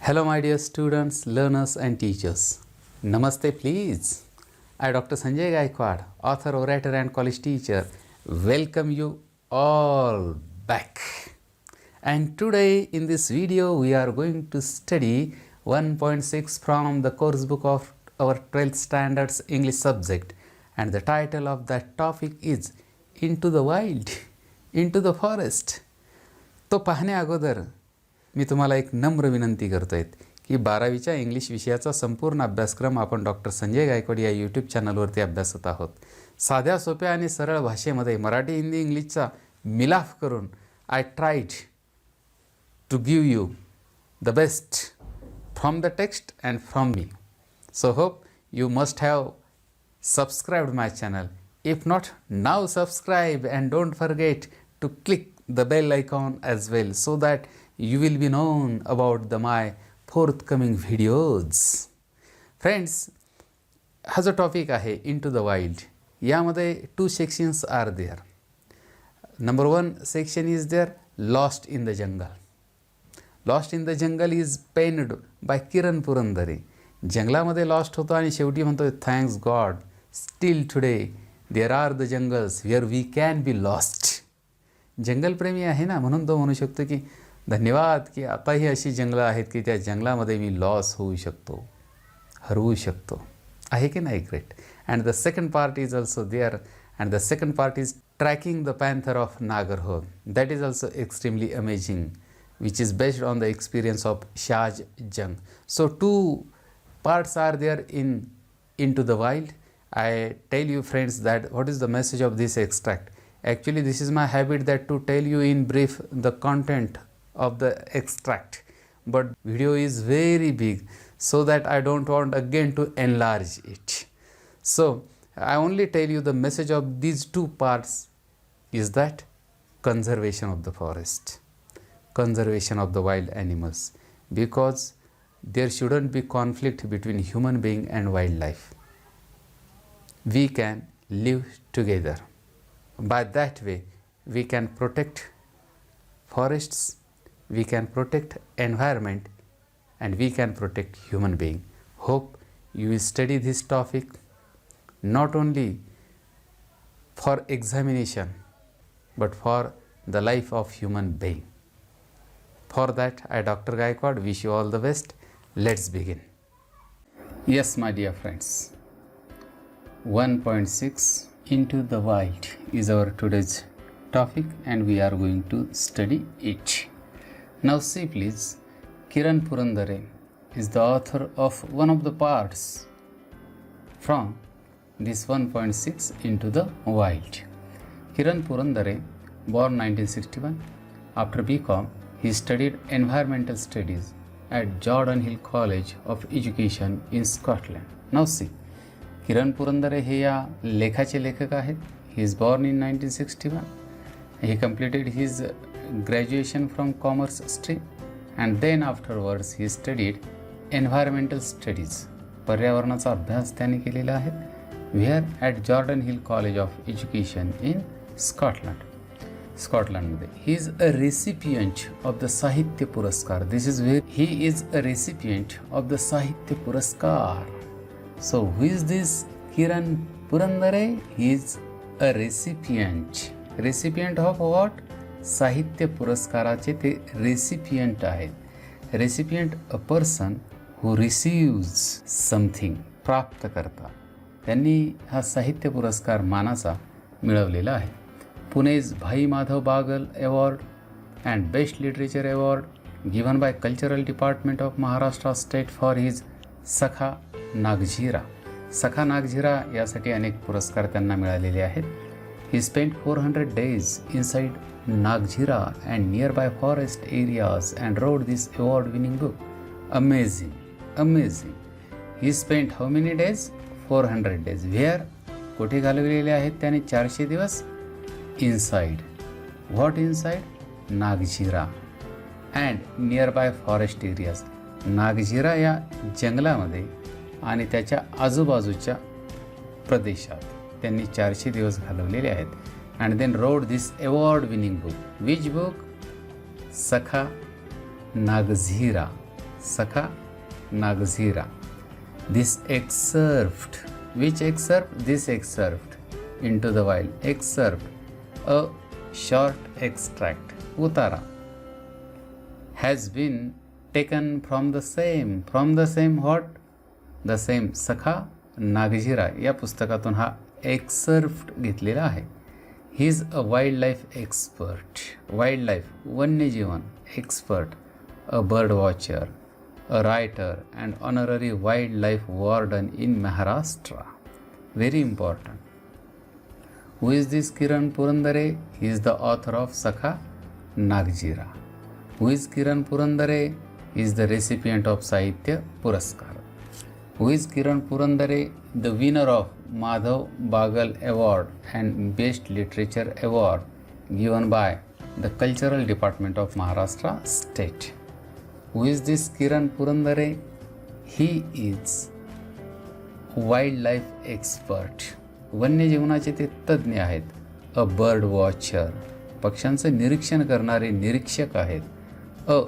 Hello, my dear students, learners, and teachers. Namaste, please. I, Dr. Sanjay Gaikwad, author, orator, and college teacher, welcome you all back. And today, in this video, we are going to study 1.6 from the course book of our 12th Standards English subject. And the title of that topic is Into the Wild, Into the Forest. तो पाहण्या अगोदर मी तुम्हाला एक नम्र विनंती करतो आहे की 12वीच्या इंग्लिश विषयाचा संपूर्ण अभ्यासक्रम आपण डॉक्टर संजय गायकवाड या यूट्यूब चॅनलवरती अभ्यासत आहोत. साध्या सोप्या आणि सरळ भाषेमध्ये मराठी हिंदी इंग्लिशचा मिलाफ करून I tried to give you the best from the text and from me. So hope you must have subscribed my channel. If not, now subscribe and don't forget to click the bell icon as well so that you will be known about my forthcoming videos. Friends, हा जो topic आहे into the wild, यामध्ये 2 sections are there. Number 1 section is there, Lost in the Jungle. Lost in the Jungle is penned by किरण पुरंदरे. जंगलामध्ये lost होतो आणि शेवटी म्हणतो thanks god still today there are the jungles where we can be lost. जंगलप्रेमी आहे ना, म्हणून तो म्हणू शकतो की धन्यवाद की आताही अशी जंगलं आहेत की त्या जंगलामध्ये मी लॉस होऊ शकतो, हरवू शकतो. आहे की नाही great. And the second part is also there and the second part is tracking the panther of Nagarhole. That is also extremely amazing which is based on the experience of Shaj Jung. So 2 parts are there in Into the Wild. I tell you friends that what is the message of this extract. Actually this is my habit that to tell you in brief the content of the extract, but video is very big so that I don't want again to enlarge it. So I only tell you the message of these 2 parts is that conservation of the forest, conservation of the wild animals, because there shouldn't be conflict between human being and wildlife. We can live together. By that way we can protect forests, we can protect environment, and we can protect human being. Hope you will study this topic not only for examination but for the life of human being. For that, I, Dr. Gaikwad, wish you all the best. Let's begin. Yes, my dear friends, 1.6 Into the Wild is our today's topic and we are going to study it. Now see please, Kiran Purandare is the author of one of the parts from this 1.6 Into the Wild. Kiran Purandare, born 1961, after BCom, he studied environmental studies at Jordan Hill College of Education in Scotland. Now see, Kiran Purandare हे या लेखाचे लेखक आहेत. He is born in 1961. He completed his graduation from commerce stream and then afterwards he studied environmental studies. पर्यावरणाचा अभ्यास त्याने केलेला आहे. Where at Jordan Hill College of Education in Scotland. स्कॉटलंडमध्ये. He is a recipient of the Sahitya Puraskar. This is very he is a recipient of the Sahitya Puraskar. So who is this Kiran Purandare? He is a recipient. Recipient of what? Sahitya पुरस्काराचे ते recipient आहेत. Recipient a person who receives something, प्राप्त करता. त्यांनी हा साहित्य पुरस्कार मानाचा मिळवलेला आहे. Pune's Bhai Madhav Bagal Award and Best Literature Award given by Cultural Department of Maharashtra State for his Sakha Nagjira. Sakha Nagjira यासाठी अनेक पुरस्कार त्यांना मिळालेले आहेत. He spent 400 days inside Nagjira and nearby forest areas and wrote this award-winning book. Amazing, amazing. He spent how many days? 400 days. Where? कुठे घालवलेले आहेत त्याने 400 दिवस? Inside. What inside? Nagjira and nearby forest areas. Nagzira या जंगलामध्ये आणि त्याच्या आजूबाजूच्या प्रदेशात त्यांनी 400 दिवस घालवलेले आहेत. And then read this award winning book. Which book? Sakha Nagzira. Sakha Nagzira. This excerpt, which excerpt? This excerpt into the wild. Excerpt, a short extract, Utara, has been taken from the same what? The same Sakha Nagzira या पुस्तकातून हा excerpt घेतलेला आहे. He is a wild life expert, wild life वन्यजीवन expert, a bird watcher, a writer and honorary wildlife warden in Maharashtra. Very important. Who is this Kiran Purandare? He is the author of Sakha Nagzira. Who is Kiran Purandare? He is the recipient of Sahitya Puraskar. Who is Kiran Purandare? The winner of Madhav Bagal Award and Best Literature Award given by the Cultural Department of Maharashtra State. Who is this Kiran Purandare? He is wildlife expert. वन्यजीवनाचे ते तज्ज्ञ आहेत. अ bird watcher, पक्ष्यांचं निरीक्षण करणारे निरीक्षक आहेत. अ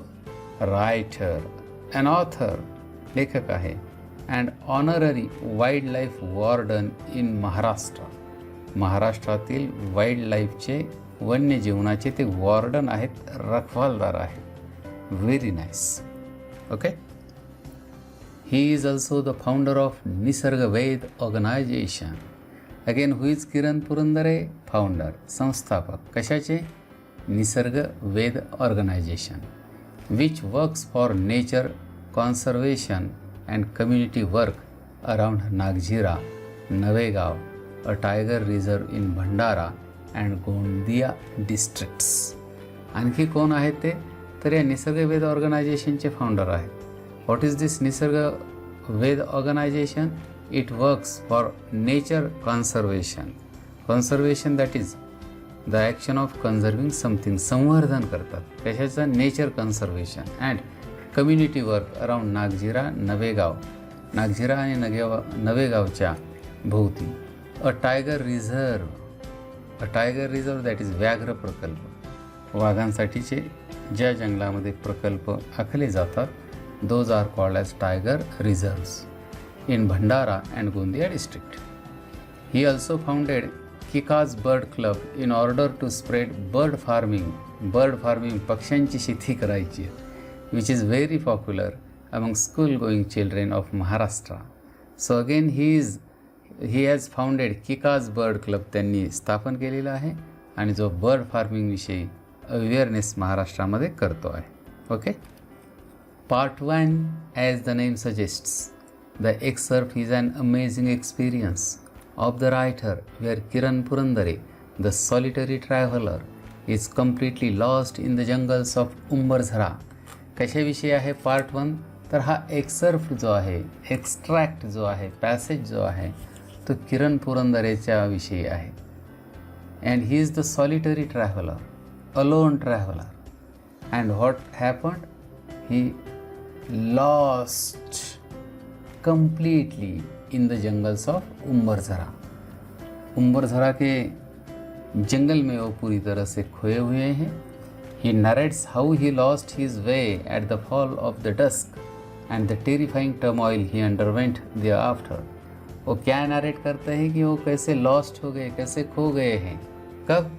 writer, अन author, लेखक आहे. And honorary wild life warden in Maharashtra, महाराष्ट्रातील वाईल्ड लाईफचे वन्यजीवनाचे ते वॉर्डन आहेत, रखवालदार आहेत. Very nice. Okay. He is also the founder of Nisarga Ved organization. Again, who is Kiran Purandare? Founder, संस्थापक. कशाचे? निसर्ग वेद organization, which works for nature conservation and community work around Nagzira, Navegaon, a tiger reserve in Bhandara and Gondia districts. आणखी कोण आहेत ते? तर या निसर्ग वेद ऑर्गनायझेशनचे फाउंडर आहेत. What is this Nisarg Ved organization? It works for nature conservation. Conservation that is the action of conserving something. संवर्धन करतात. कशाचं? Nature conservation and community work around Nagzira, Navegaon. Nagzira आणि नवेगावच्या भोवती. A tiger reserve, a tiger reserve that is व्याघ्र प्रकल्प. वाघांसाठीचे ज्या जंगलामध्ये प्रकल्प आखले जातात, those are called as tiger reserves in Bhandara and Gondia district. He also founded Kikaj bird club in order to spread bird farming. Bird farming, पक्ष्यांची शेती करायची, which is very popular among school going children of Maharashtra. So again he has founded Kikaj bird club, त्यांनी स्थापन केलेलं आहे आणि जो bird फार्मिंगविषयी awareness महाराष्ट्रामध्ये करतो आहे. Okay. Part 1, as the name suggests, the excerpt is an amazing experience of the writer where Kiran Purandare, the solitary traveller, is completely lost in the jungles of Umbarzara. कशाविषयी आहे पार्ट 1? तर हा एक्सर्प्ट जो आहे, एक्स्ट्रॅक्ट जो आहे, पॅसेज जो आहे, तो किरण पुरंदरेच्या विषयी आहे. And he is the solitary traveller, alone traveler, and what happened? He lost completely in the jungles of Umbarzara. उम्बरझरा के जंगल में वो पूरी तरह से खोए हुए हैं. He narrates how he lost his way at the fall of the dusk and the terrifying turmoil he underwent thereafter. वो क्या narrate करते हैं कि वो कैसे लॉस्ट हो गए, कैसे खो गए हैं. कब?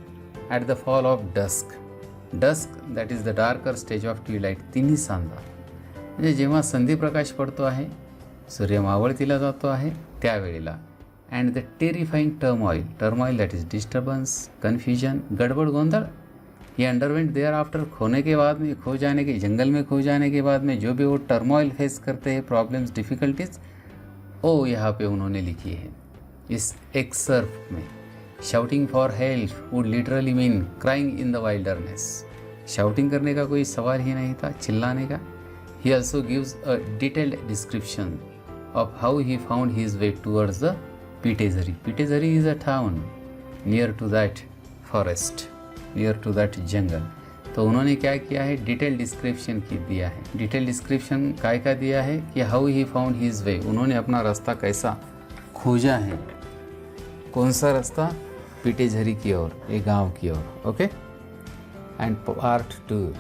At the fall of dusk. Dusk that is the darker stage of twilight, तिन्ही सांजा, म्हणजे जेव्हा संधिप्रकाश पडतो आहे, सूर्य मावळतीला जातो आहे त्यावेळेला. And the terrifying turmoil, turmoil that is disturbance, confusion, गड़बड़ गोंधड़. ये अंडरवेंट देयर आफ्टर, खोने के बाद में, खो जाने के, जंगल में खो जाने के बाद में जो भी वो टर्मॉईल फेस करते हैं, प्रॉब्लम्स, डिफ़िकल्टीज, वो यहाँ पे उन्होंने लिखी है इस एक्सर्प्ट में. Shouting for help would literally mean crying in the wilderness. Shouting करने का कोई सवाल ही नहीं था, चिल्लाने का. He also gives a detailed description of how he found his way towards the Pitezari. Pitezari is a town near to that forest, near to that jungle. तो उन्होंने क्या किया है? डिटेल डिस्क्रिप्शन की दिया है. डिटेल डिस्क्रिप्शन काय का दिया है कि हाउ ही फाउंड हिज वे, उन्होंने अपना रास्ता कैसा खोजा है. कौन सा रास्ता? पिटेझरी की ओर, एक गांव की ओर. Okay. And part 2,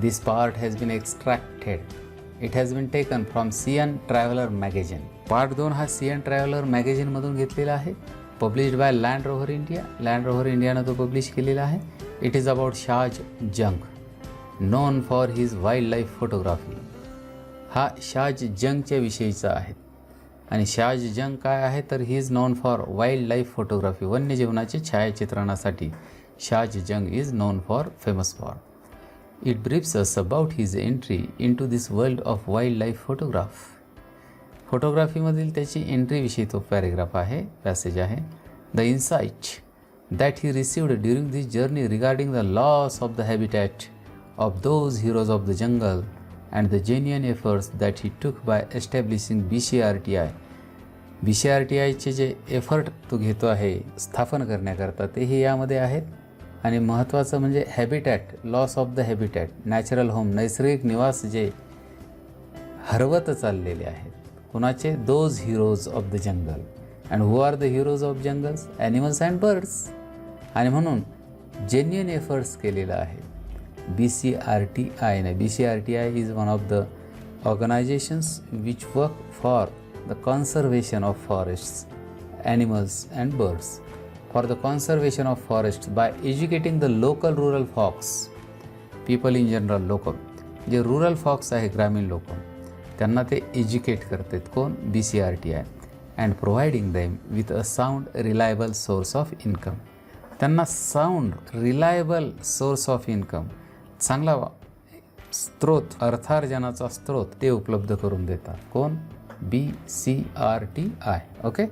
this part has been extracted. It has been taken from CN traveller magazine. Part 2 हा सीएन ट्रॅव्हलर मॅगझिनमधून घेतलेला आहे. Published by Land Rover India. Land Rover इंडियानं तो पब्लिश केलेला आहे. It is about Shaaz Jung, known for his wild life photography. हा शाज जंगच्या विषयीचा आहे. आणि शाज जंग काय आहे तर he is known for wild life photography. वन्यजीवनाचे छायाचित्रणासाठी Shaaz Jung is known for, famous for. It briefs us about his entry in to this world of wild life photograph. फोटोग्राफीमधील त्याची एंट्रीविषयी तो पॅरेग्राफ आहे, पॅसेज आहे. The insight that he received during this journey regarding the loss of the habitat of those heroes of the jungle and the genuine efforts that he took by establishing BCRTI. BCRTIचे जे effort तो घेतो आहे स्थापन करण्याकरता तेही यामध्ये आहेत. आणि महत्त्वाचं म्हणजे habitat, loss of the habitat, natural home, नैसर्गिक निवास जे हरवत चाललेले आहेत. कुणाचे? Those heroes of the jungle. And who are the heroes of jungles? Animals and birds. आणि म्हणून जेन्युइन एफर्ट्स केलेला आहे. BCRTI ने. BCRTI is one of the organizations which work for the conservation of forests, animals and birds. For the conservation of forests by educating the local rural folks, people in general, local जे rural folks आहे, ग्रामीण लोक, त्यांना ते educate करतात. कोण? BCRTI. and providing them with a sound, reliable source of income. त्यांना sound, reliable source of income, चांगला स्त्रोत, अर्थार्जनाचा स्त्रोत ते उपलब्ध करून देतात. कोण? BCRTI. Okay.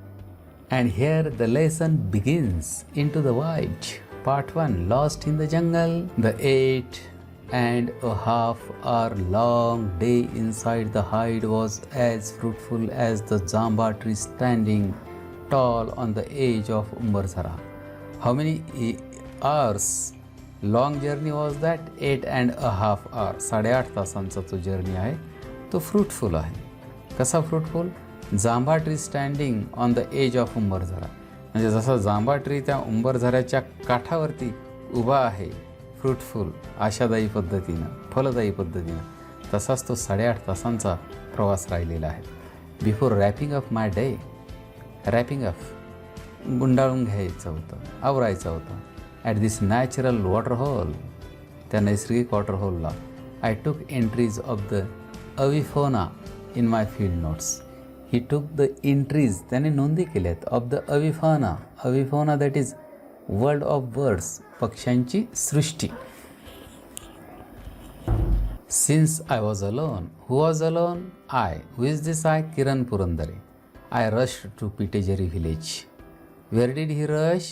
And here the lesson begins into the wild. Part 1, lost in the jungle. The 8.5 hour long day inside the hide was as fruitful as the jamba tree standing tall on the edge of Umbarzara. How many hours long journey was that? 8.5 hours. 8.5 तासांचा तो journey आहे. तो fruitful आहे. कसा fruitful? Jambha tree standing on the edge of Umbarzara. म्हणजे जसा जांभा tree त्या उंबरझऱ्याच्या काठावरती उभा आहे, फ्रूटफुल, आशादायी पद्धतीनं, फलदायी पद्धतीनं, तसाच तो 8.5 तासांचा प्रवास राहिलेला आहे. Before wrapping up my day. Wrapping up गुंडाळून घ्यायचं होतं, आवरायचं होतं. At this natural water hole, त्या नैसर्गिक वॉटर होलला, I took entries of the avifauna in my field notes. He took the entries, त्याने नोंदी केल्यात, of the avifauna. Avifauna that is world of birds, पक्ष्यांची सृष्टी. Since I was alone. Who was alone? I. Who is this I? Kiran Purandare. I rush to Pitezari village. Where did he rush?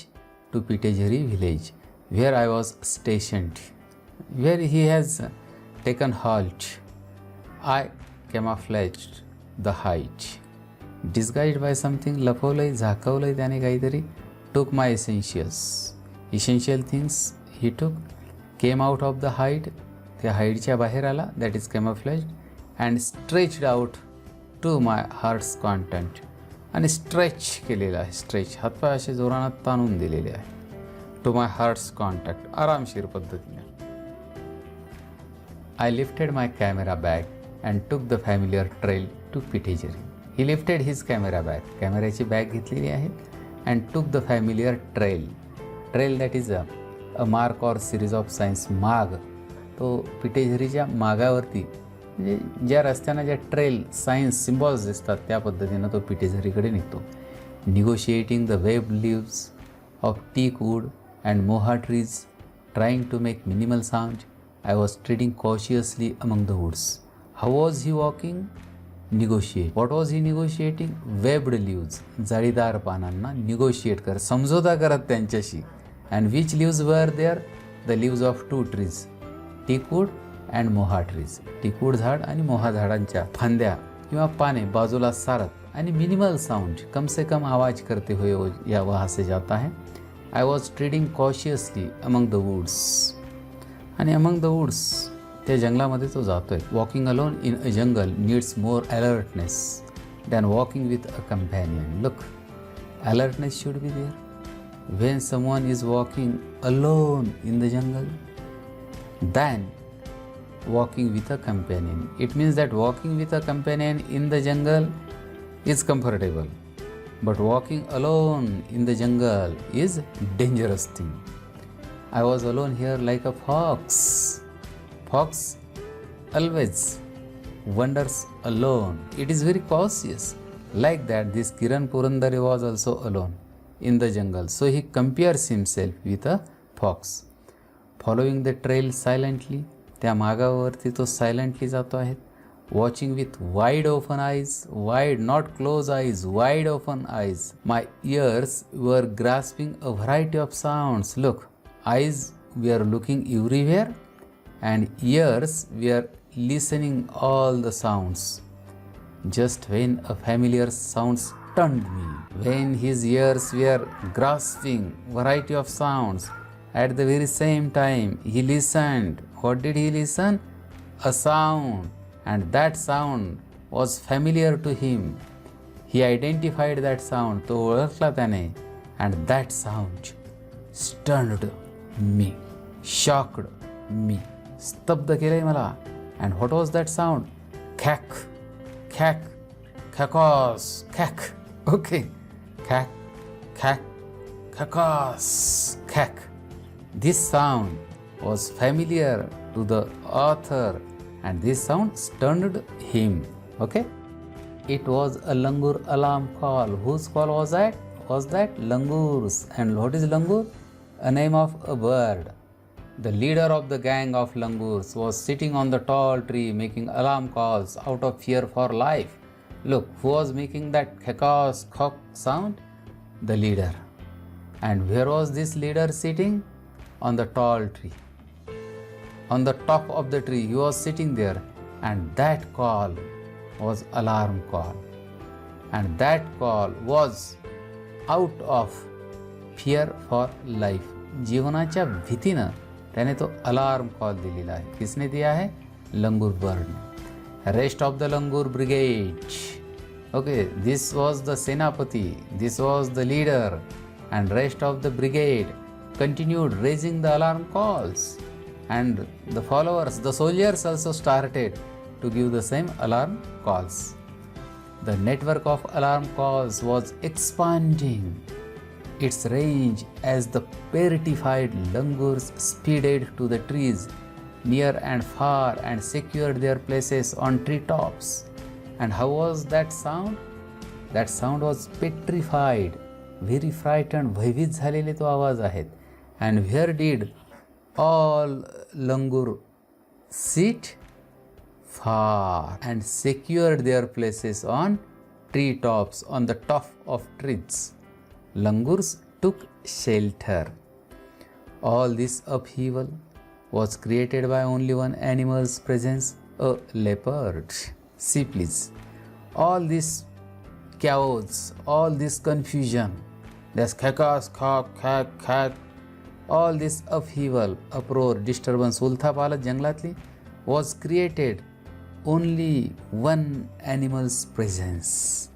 To Pitejari village, where I was stationed, where he has taken halt. I camouflaged the height. Disguised by something, लपवलंय, झाकवलंय त्याने काहीतरी. Took my essential things he took. Came out of the hide, त्या हाईडच्या बाहेर आला, that is camouflaged. And stretched out to my heart's content. आणि stretch केलेला आहे. Stretch, हातपाय असे जोरानं ताणून दिलेले आहे. टू माय हार्ट्स कॉन्टॅक्ट, आरामशीर पद्धतीने. I lifted my camera bag and took the familiar trail to Pitezari. He lifted his camera bag, कॅमेऱ्याची बॅग घेतलेली आहे. And took the familiar trail. Trail that is a mark or series of signs. माग, तो पिटेझरीच्या मागावरती, म्हणजे ज्या रस्त्यानं ज्या trail, science, symbols दिसतात त्या पद्धतीनं तो पिटेझरीकडे निघतो. Negotiating the web leaves of teak wood and moha trees, trying to make minimal sound. I was treading cautiously among the woods. How was he walking? Negotiate. What was he negotiating? Webbed leaves, जाळीदार पानांना negotiate कर, समझोता करत त्यांच्याशी. And which leaves were there? The leaves of 2 trees, teakwood and moha trees. Teakwood झाड आणि मोहा झाडांच्या फांद्या किंवा पाने बाजूला सारत आणि मिनिमल साऊंड, कम से कम आवाज करते हुए या वहाँ से जाता है. I was treading cautiously among the woods. आणि अमंग द वूड्स, त्या जंगलामध्ये तो जातोय. Walking alone in a jungle needs more alertness than walking with a companion. Look, alertness should be there when someone is walking alone in the jungle than walking with a companion. It means that walking with a companion in the jungle is comfortable, but walking alone in the jungle is dangerous thing. I was alone here like a fox. Fox always wanders alone. It is very cautious. Like that, this Kiran Purandare was also alone in the jungle. So he compares himself with a fox. Following the trail silently, त्या मागावरती तो silently जातो आहे. Watching with wide open eyes, wide, not closed eyes, wide open eyes. My ears were grasping a variety of sounds. Look, eyes were looking everywhere and ears were listening all the sounds. Just when a familiar sound stunned me, when his ears were grasping variety of sounds, at the very same time he listened. What did he listen? A sound, and that sound was familiar to him. He identified that sound, तो ओळखला त्याने, and that sound stunned me, shocked me, स्तब्ध केलंय मला. And what was that sound? Cack, cack, cackos, cack. Okay, cack, cack, cackos, cack. This sound was familiar to the author and this sound stunned him. Okay, it was a langur alarm call. Whose call was that? Langur's. And what is langur? A name of a bird. The leader of the gang of langurs was sitting on the tall tree making alarm calls out of fear for life. Look, who was making that cackos cock sound? The leader. And where was this leader sitting? On the tall tree. On the top of the tree, he was sitting there, and that call was alarm call. And that call was out of fear for life. जीवनाच्या भीतीनं त्याने तो alarm call दिलेला आहे. किसने दिया है? Langur bird. Rest of the langur brigade. Okay, this was the Senapati, this was the leader, and rest of the brigade continued raising the alarm calls, and the followers, the soldiers also started to give the same alarm calls. The network of alarm calls was expanding its range as the petrified langurs speeded to the trees near and far and secured their places on treetops. And how was that sound? That sound was petrified, very frightened, भयभीत झालेले तो आवाज आहेत. And where did all langur sit? Far, and secured their places on treetops, on the top of trees. Langurs took shelter. All this upheaval was created by only one animal's presence, a leopard. See please, all this chaos, all this confusion, this chaos, cack, all this upheaval, uproar, disturbance, ultha-palat janglatli was created only one animal's presence,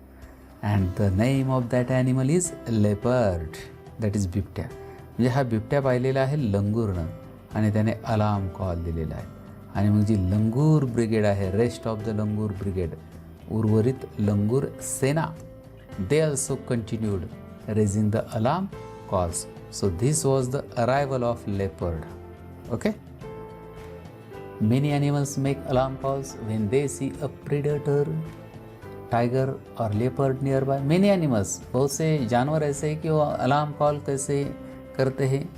and the name of that animal is leopard, that is बिबट्या. म्हणजे हा बिबट्या पाहिलेला आहे लंगूरनं आणि त्याने alarm call दिलेला आहे. आणि मग जी लंगूर ब्रिगेड आहे, rest of the langur brigade, उर्वरित लंगूर सेना, they also continued raising the alarm calls. So this was the arrival of leopard. Okay, many animals make alarm calls when they see a predator, tiger or leopard nearby. Many animals, बहुत से जानवर ऐसे हैं कि वो alarm call कैसे करते हैं,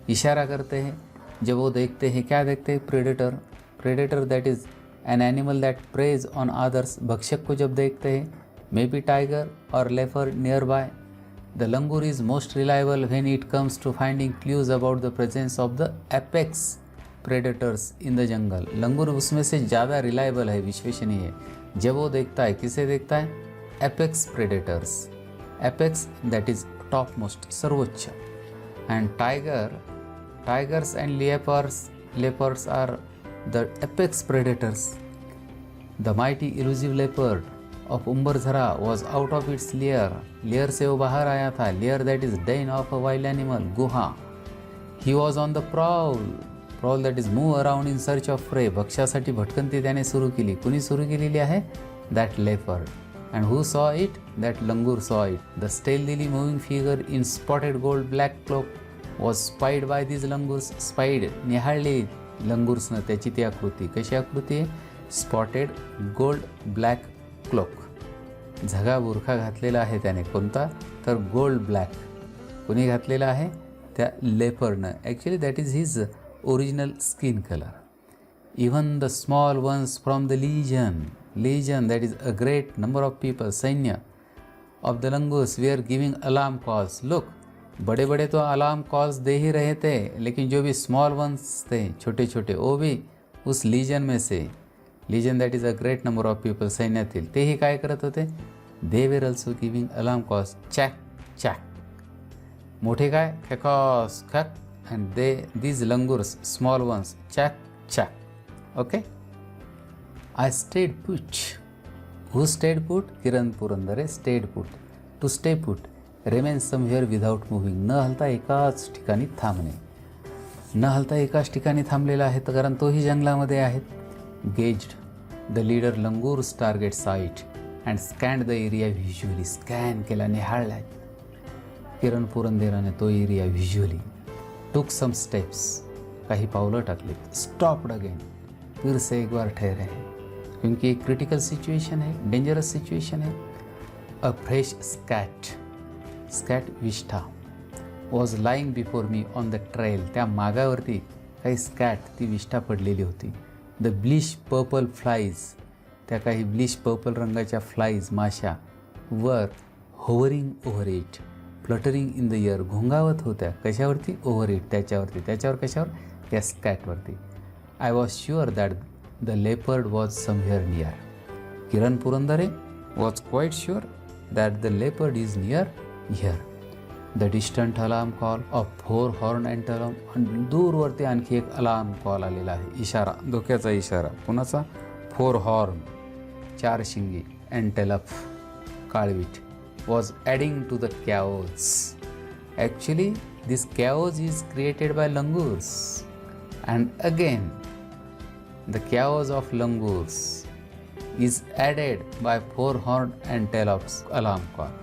इशारा करते हैं जब वो देखते हैं. क्या देखते हैं? Predator. Predator that is an animal that preys on others. भक्षक को जब देखते हैं, मे बी टाइगर और leopard nearby. The langur is most reliable when it comes to finding clues about the presence of the apex predators in the jungle. लंगूर उसमें से ज़्यादा रिलायबल है, विश्वसनीय है, जब वो देखता है. किसे देखता है? Apex predators. Apex that is top most, सर्वोच्च. And tigers and leopards are the apex predators. The mighty elusive leopard of Umbarzara was out of its lair. Lair से वो बाहर आया था. Lair that is den of a wild animal, गुहा. He was on the prowl prowl that is move around in search of प्रे. भक्ष्यासाठी भटकंती त्याने सुरू केली. कुणी सुरू केलेली आहे? That leopard. अँड हू सॉ it? That langur saw it. The stealthily moving figure in spotted gold black cloak was spied by this langurs. Spied, निहाळली लंगूर्सनं त्याची ती आकृती. कशी आकृती आहे? Spotted gold black cloak. झगा बुरखा घातलेला आहे त्याने. कोणता? तर गोल्ड ब्लॅक. कोणी घातलेला आहे? त्या लेपर्डनं. Actually that is his original skin colour. Even the small ones from the legion that is a great number of people, सैन्य of the langurs were giving alarm calls. Look, बड़े बड़े तो alarm calls दे ही रहे थे, लेकिन जो भी small वंस थे, छोटे छोटे, वो भी उस लीजन में से, legion that is a great number of people, सैन्यातील तेही काय करत होते? They were also giving alarm calls. चॅक चॅक. मोठे काय? खॅकॉस खॅक. And they these langurs small ones चॅक चॅक. Okay. I stayed put. Who stayed put? Kiran Purandare stayed put. To stay put. Remain somewhere without moving. न हलता एकाच ठिकाणी थांबणे. न हलता एकाच ठिकाणी थांबलेला आहे, तर कारण तोही जंगलामध्ये आहे. Gauged. The leader Langoor's target sight and scanned the area visually. Scan केला, निहाळला किरण पुरंदरेने तो area visually. Took some steps. काही पावलं टाकलीत. Stopped again. फिर से एक बार ठहरे हैं, क्योंकि एक क्रिटिकल सिचुएशन है, डेंजरस सिचुएशन है. अ फ्रेश स्कॅट विष्ठा was lying before me on the trail. त्या मागावरती काही स्कॅट, ती विष्ठा पडलेली होती. द ब्लिश पर्पल फ्लाईज, त्या काही ब्लिश पर्पल रंगाच्या फ्लाईज, माशा, were hovering over it, fluttering in the air, घोंगावत होत्या. कशावरती? ओव्हर इट, त्याच्यावरती. त्याच्यावर कशावर? त्या स्कॅटवरती. I was sure that the leopard was somewhere near. Kiran Purandare was quite sure that the leopard is near here. The distant alarm call of 4 horn antelope. आणि दूरवरती आणखी एक अलार्म कॉल आलेला आहे. इशारा, धोक्याचा इशारा. कुणाचा? 4 हॉर्न, 4 शिंगी, antelope, काळवीट, was adding to the chaos. Actually, this chaos is created by langurs. And again, the chaos of langurs is added by 4 horned antelopes alarm call.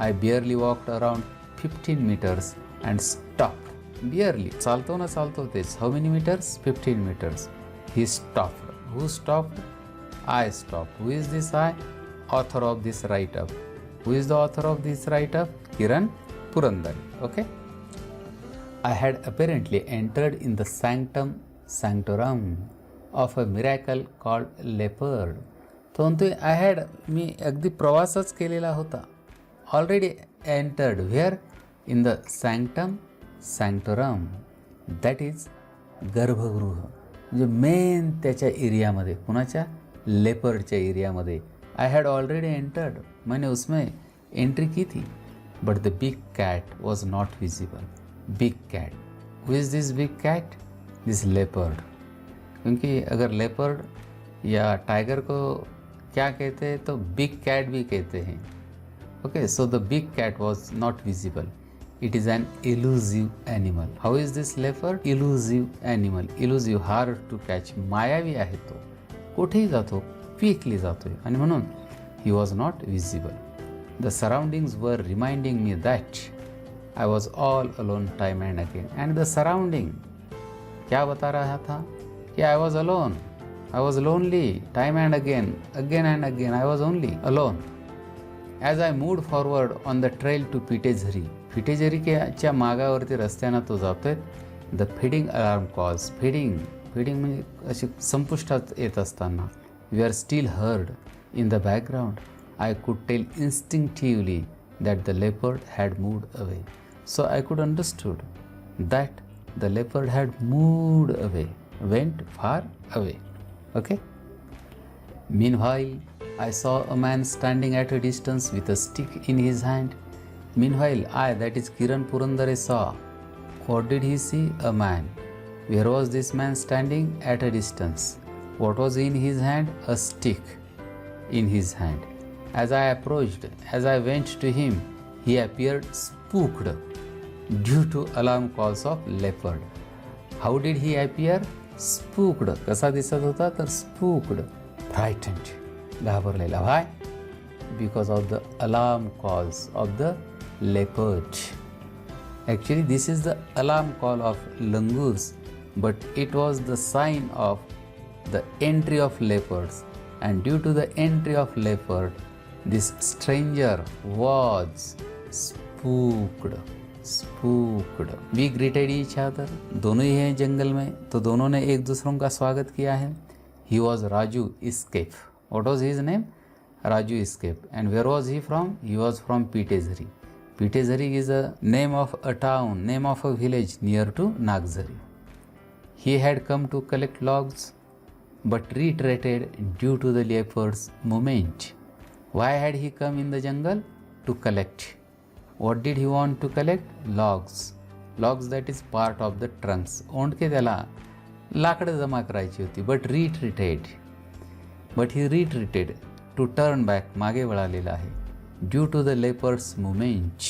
I barely walked around 15 meters and stopped. Barely. चालतो तेच. How many meters? 15 meters. He stopped. Who stopped? I stopped. Who is this I? Author of this write-up. Who is the author of this write-up? Kiran Purandare. Okay. I had apparently entered in the sanctorum of a miracle called leopard. तो म्हणतोय I had, मी अगदी प्रवासच केलेला होता. Already entered. Where? In the sanctorum, that is गर्भगृह. म्हणजे main त्याच्या एरियामध्ये. कुणाच्या? लेपर्डच्या एरियामध्ये. आई हैड ऑलरेडी एंटर्ड, मैंने उसमें एंट्री की थी. But the big cat was not visible. Big cat. Who is this big cat? This leopard. क्योंकि अगर लेपर्ड या टाइगर को क्या कहते हैं तो बिग कैट भी कहते हैं. Okay, so the big cat was not visible. It is an elusive animal. How is this leopard? Elusive animal. Elusive, hard to catch. मायावी आहे तो. कुठेही जातो, क्विकली जातोय, आणि म्हणून he was not visible. The surroundings were reminding me that I was all alone time and again. And the surrounding क्या बता रहा था कि I was alone, I was lonely, time and again and again, I was only alone. As I moved forward on the trail to Pitezari. पिटेझरीच्या मागावरती रस्त्यानं तो जातोय. The fading alarm calls. Fading म्हणजे अशी संपुष्टात येत असताना. We are still heard in the background. I could tell instinctively that the leopard had moved away. So I could understood that the leopard had moved away, went far away. Okay. Meanwhile, I saw a man standing at a distance with a stick in his hand. Meanwhile, I, that is Kiran Purandare, saw. What did he see? A man. Where was this man standing? At a distance. What was in his hand? A stick in his hand. As I approached, as I went to him, he appeared spooked due to alarm calls of leopard. How did he appear? Spooked. कसा दिसत होता? तर spooked, frightened, घाबरलेला. Why? Because of the alarm calls of the leopard. Actually, this is the alarm call of langurs, but it was the sign of the entry of leopards. And due to the entry of leopard, this stranger was spooked. Spooked. We greeted each other. दोनों ही हैं जंगल में, तो दोनों ने एक दूसरों का स्वागत किया है. He was Raju Escape. What was his name? Raju Escape. And where was he from? He was from Pitezhari. Pitezhari is a name of a town, name of a village near to Nagzari. He had come to collect logs but retreated due to the leopard's movement. Why had he come in the jungle? To collect. What did he want to collect? Logs. Logs, that is part of the trunks. ओंडके त्याला लाकडं जमा करायची होती. But retreated. But he retreated to turn back. मागे वळालेला आहे. Due to the leopard's movement,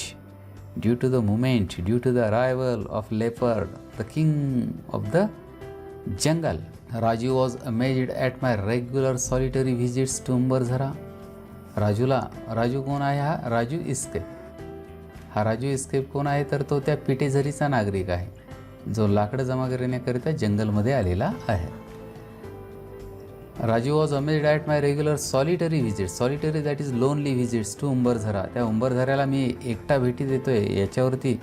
due to the arrival of leopard, the king of the jungle. Raju was amazed at my regular solitary visits to Umbarzara. Raju कोण आहे? हा Raju escape. हा Raju escape कोण आहे? तर तो त्या पिटेझरीचा नागरिक आहे, जो लाकडं जमा करण्याकरिता जंगलमध्ये आलेला आहे. Raju was amazed at my regular solitary visit. Solitary that is lonely visits to Umbarzara. त्या उंबरझऱ्याला मी एकटा भेटी देतोय याच्यावरती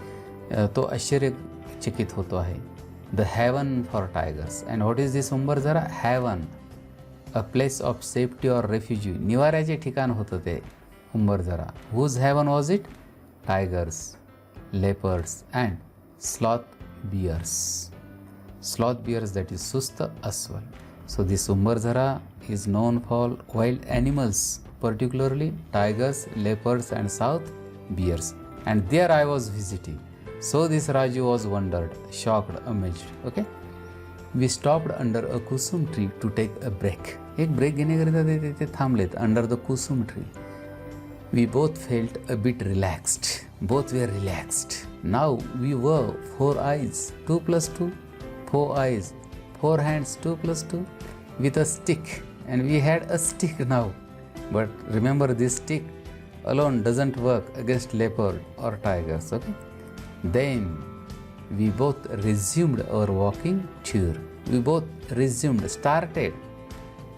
तो आश्चर्यचकित होतो आहे. The haven for tigers. And what is this Umbarzara? Haven, a place of safety or refugee. निवाऱ्याचे ठिकाण होतं ते Umbarzara. Whose haven was it? Tigers, leopards and sloth bears. Sloth bears that is सुस्त अस्वल. So this Umbarzara is known for wild animals, particularly tigers, leopards and south bears. And there I was visiting. So this Raju was wondered, shocked, amazed. Okay. We stopped under a kusum tree to take a break. एक break घेण्याकरिता ते थांबलेत under the kusum tree. We both felt a bit relaxed. Both were relaxed. Now we were 4 eyes, 2 plus 2, 4 eyes, 4 hands, 2 plus 2, with a stick. And we had a stick now. But remember, this stick alone doesn't work against leopard or tigers. Okay. Then we both resumed our walking tour. We both started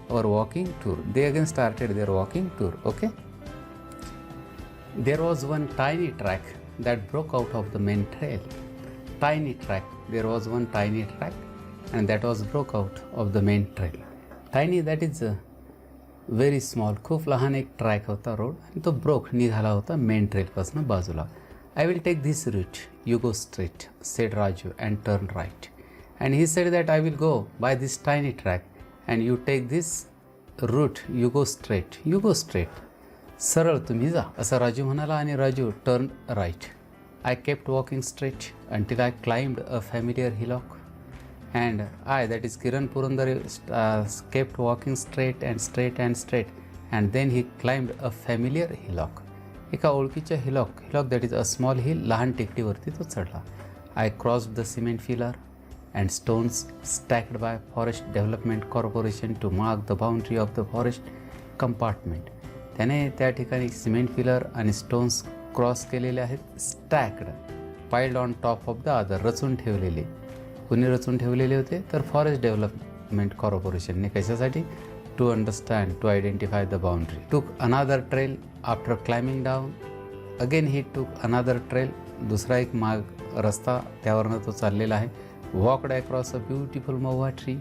our walking tour. They again started their walking tour. Okay. There was one tiny track that broke out of the main trail. Tiny track. There was one tiny track. And that was broke out of the main trail. Tiny, that is very small. खूप लहान एक track होता road, आणि तो broke निघाला होता main ट्रेलपासून बाजूला. I will take this route. You go straight, said Raju, and turn right. And he said that I will go by this tiny track, and you take this route. You go straight. You go straight. सरळ तुम्ही जा, असं राजू म्हणाला, आणि Raju turn right. I kept walking straight until I climbed a familiar hillock. And I, that is Kiran Purandare, kept walking straight and straight and straight. And then he climbed a familiar hillock. एका ओळखीच्या hillock that is a small hill, लहान टेकडीवरती तो चढला. I crossed the cement pillar and stones stacked by Forest Development Corporation to mark the boundary of the forest compartment. त्याने त्या ठिकाणी cement pillar आणि stones cross केलेले आहेत. Stacked, piled on top of the other. रचून ठेवलेले. कुणी रचून ठेवलेले होते? तर फॉरेस्ट डेव्हलपमेंट कॉर्पोरेशनने. कशासाठी? To understand, to identify the boundary. Took another trail after climbing down. Again he took another trail. दुसरा एक रस्ता त्यावरनं तो चाललेला आहे. Walked across a beautiful mahua tree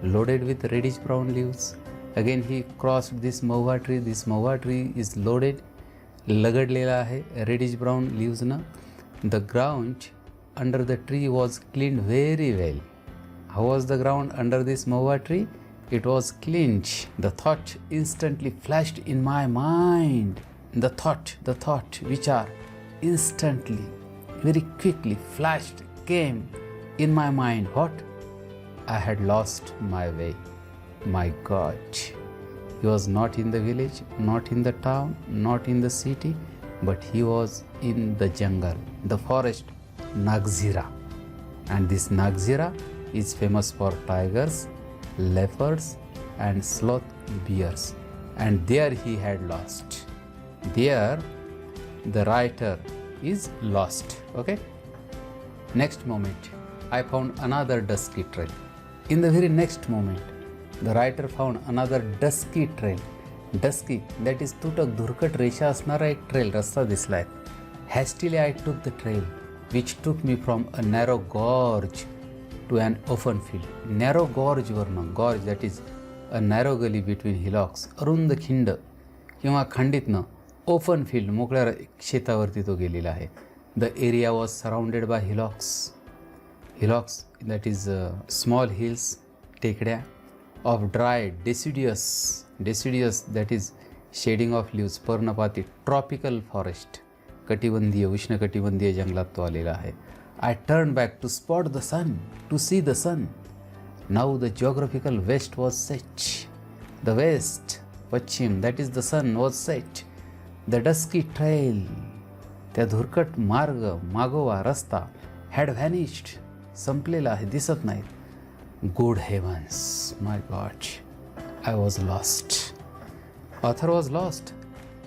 loaded with reddish brown leaves. Again he crossed this mahua tree. This mahua tree is loaded, लगडलेला आहे reddish brown लिव्सनं. The ground under the tree was cleaned very well. How was the ground under this mahua tree? It was cleaned. The thought instantly flashed in my mind. The thought which are instantly, very quickly flashed, came in my mind. What? I had lost my way. My God. He was not in the village, not in the town, not in the city, but he was in the jungle, the forest, Nagzira. And this Nagzira is famous for tigers, leopards, and sloth bears. And there he had lost. There the writer is lost. Okay. Next moment, I found another dusky trail. In the very next moment, the writer found another dusky trail. Dusky, that is तुटक धुरकट रेषा असणारा एक trail रस्ता दिसलाय. Hastily I took the trail, which took me from a narrow gorge to an open field. Narrow gorge वरनं, gorge that is a narrow gully between hillocks, अरुंद खिंड किंवा खंडितनं open field मोकळ्या शेतावरती तो गेलेला आहे. The area was surrounded by hillocks. Hillocks, that is small hills, टेकड्या of dry deciduous that is shading of leaves, पर्णपाती tropical forest, कटिबंधीय उष्णकटिबंधीय जंगलात तो आलेला आहे. I turned back to spot the sun, to see the sun. Now the geographical west was set. The west, पश्चिम, that is the sun was set. The dusky trail, त्या धुरकट मार्ग, मागोवा रस्ता had vanished, संपलेला आहे, दिसत नाही. Good heavens, my God, I was lost. Author was lost,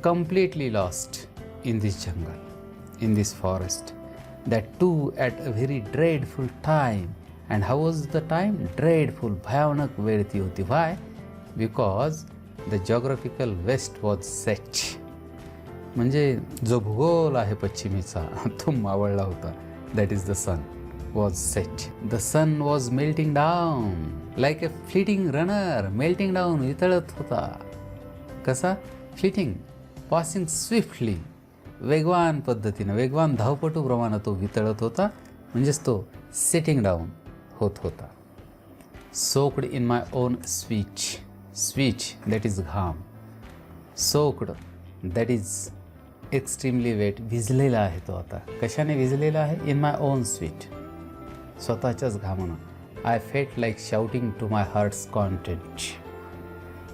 completely lost in this jungle, in this forest. That too at a very dreadful time. And how was the time? Dreadful, भयानक वेळ ती होती. Why? Because the geographical west was set. म्हणजे जो भूगोल आहे पश्चिमेचा तो मावळला होता. That is the sun was set. The sun was melting down like a fleeting runner. Melting down, वितळत होता. कसा? Fleeting, passing swiftly, वेगवान पद्धतीनं, वेगवान धावपटूप्रमाणे तो वितळत होता. म्हणजेच तो सेटिंग डाऊन होत होता. Soaked in my own switch that is घाम. Soaked that is extremely wet, भिजलेला आहे तो आता. कशाने भिजलेला आहे? इन माय ओन स्वीट, स्वतःच्याच घामानं. I felt like shouting to my heart's content.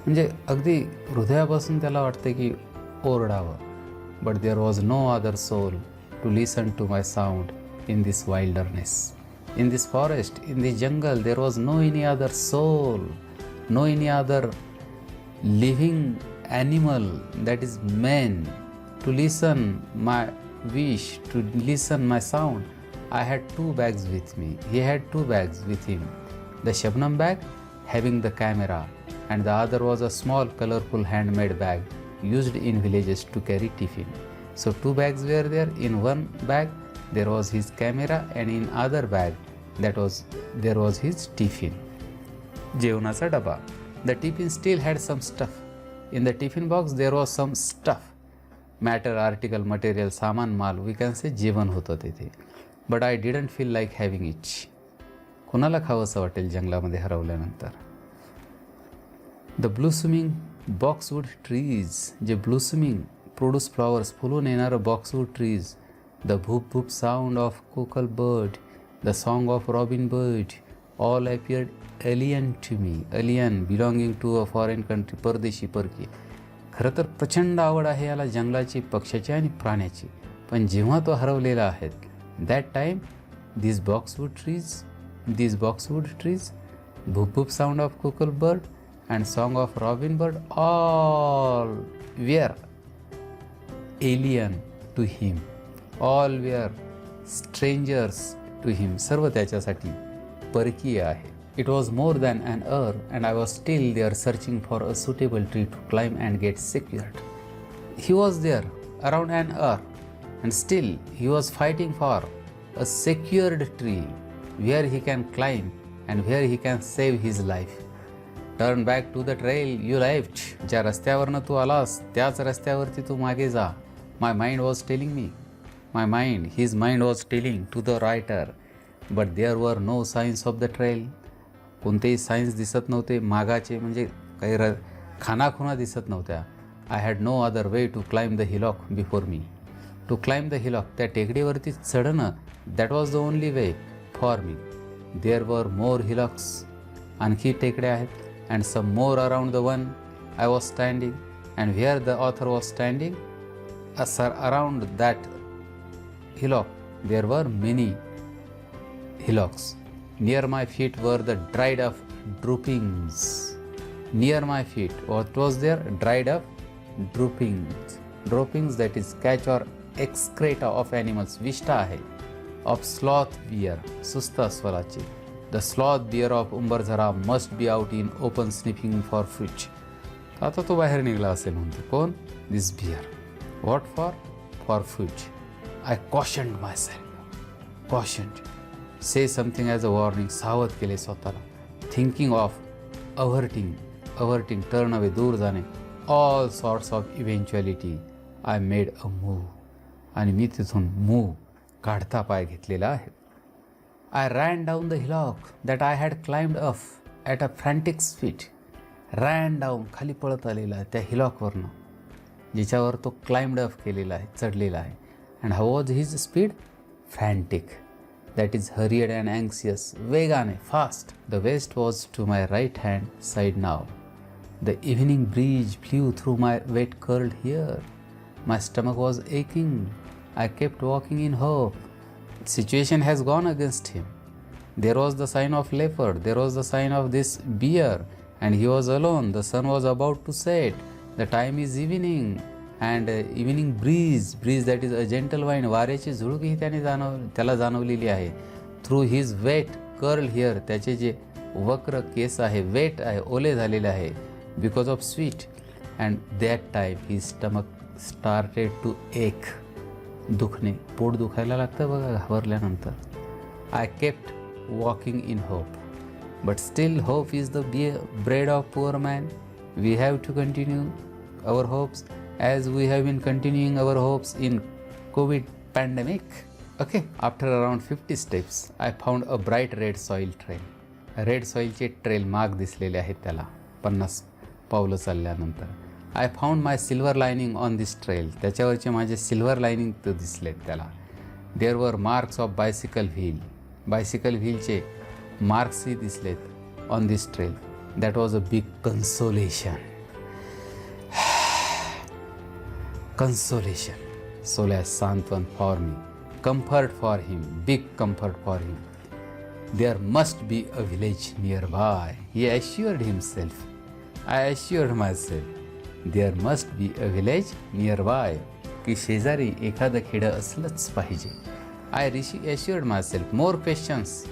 म्हणजे अगदी हृदयापासून त्याला वाटतं की ओरडावं. But there was no other soul to listen to my sound in this wilderness, in this forest, in this jungle. There was no any other soul, no any other living animal that is man to listen my wish, to listen my sound. I had 2 bags with me. He had 2 bags with him. The Shabnam bag having the camera, and the other was a small colorful handmade bag used in villages to carry tiffin. So 2 bags were there. In one bag there was his camera, and in other bag there was his tiffin. जेवणाचा डबा. The tiffin still had some stuff. In the tiffin box there was some stuff. Matter, article, material, सामान, माल, we can say जेवण होतं तिथे. But I didn't feel like having it. कोणाला खावंसं वाटेल जंगलामध्ये हरवल्यानंतर. द ब्लूसुमिंग बॉक्सवूड ट्रीज, जे ब्लूसुमिंग प्रोड्यूस फ्लॉवर्स, फुलून येणारं boxwood trees. The boop Bhoop sound of coucal bird, the song of robin bird, all appeared alien to me. Alien, belonging to a foreign country, परदेशी, परकी. खरं तर प्रचंड आवड आहे याला जंगलाची, पक्ष्याची आणि प्राण्याची. पण जेव्हा तो हरवलेला आहे, that time this boxwood trees, भूप भूप sound of coucal bird and song of robin bird, all were alien to him, all were strangers to him. सर्व त्याच्यासाठी परकीय आहे. It was more than an hour, and I was still there searching for a suitable tree to climb and get secured. He was there around an hour, and still he was fighting for a secured tree where he can climb and where he can save his life. Turn back to the trail you left. ज्या रस्त्यावरनं तू आलास त्याच रस्त्यावरती तू मागे जा. My mind was telling me. His mind was telling to the writer, but there were no signs of the trail. कोणतेही signs दिसत नव्हते मागाचे, म्हणजे काही खानाखुणा दिसत नव्हत्या. I had no other way to climb the hillock before me. To climb the hillock, त्या टेकडीवरती चढणं, that was the only way for me. There were more hillocks, आणखी टेकड्या आहेत. And some more around the one I was standing, and where the author was standing, around that hillock there were many hillocks. Near my feet were the dried up droppings. Near my feet, what was there? Dried up droppings. Droppings, that is catch or excreta of animals. विष्ठा आहे. Of sloth bear, सुस्त अस्वलाची. The sloth bear of उंबरझरा must be out in open sniffing for fruit. आता तो बाहेर निघला असे म्हणतो. कोण? This bear. What for? For fruit. I cautioned myself. Cautioned. Say something as a warning. सावध केले स्वतःला. Thinking of averting, turn away, दूर जाणे. All sorts of eventuality. I made a move. आणि मी तिथून मूव काढता पाय घेतलेला आहे. I ran down the hillock that I had climbed up at a frantic speed. Ran down, खाली पळत आलेला आहे त्या हिलॉकवरनं, जिच्यावर तो क्लाइम्ड अप केलेला आहे, चढलेला आहे. And how was his speed? Frantic, that is hurried and anxious, वेगाने, fast. The west was to my right hand side now. The evening breeze flew through my wet curled hair. My stomach was aching. I kept walking in hope. Situation has gone against him. There was the sign of leopard, there was the sign of this bear, and he was alone. The sun was about to set. The time is evening, and evening breeze, that is a gentle wind. वाऱ्याची झुळूकही त्याला जाणवलेली आहे. Through his wet curl hair, त्याचे जे वक्र केस आहे, weight आहे, ओले झालेले आहे, because of sweat. And that time his stomach started to ache. दुखणे, पोट दुखायला लागतं बघा घाबरल्यानंतर. I kept walking in hope, but still hope is the bread of poor man. We have to continue our hopes as we have been continuing our hopes in Covid pandemic. Okay, after around 50 steps I found a bright red soil trail. Red सॉईलचे trail mark दिसलेले आहेत त्याला 50 पावलं चालल्यानंतर. I found my silver lining on this trail. त्याच्यावरचे माझे silver lining तर दिसलेत त्याला. There were marks of bicycle wheel. Bicycle व्हीलचे मार्क्सही दिसलेत on this trail. That was a big consolation. Consolation, solace, सांत्वन for me, comfort for him, big comfort for him. There must be a village nearby. He assured himself. I assured myself. There must be a village nearby. की शेजारी एखादं खेडं असलंच पाहिजे. I assured myself. More questions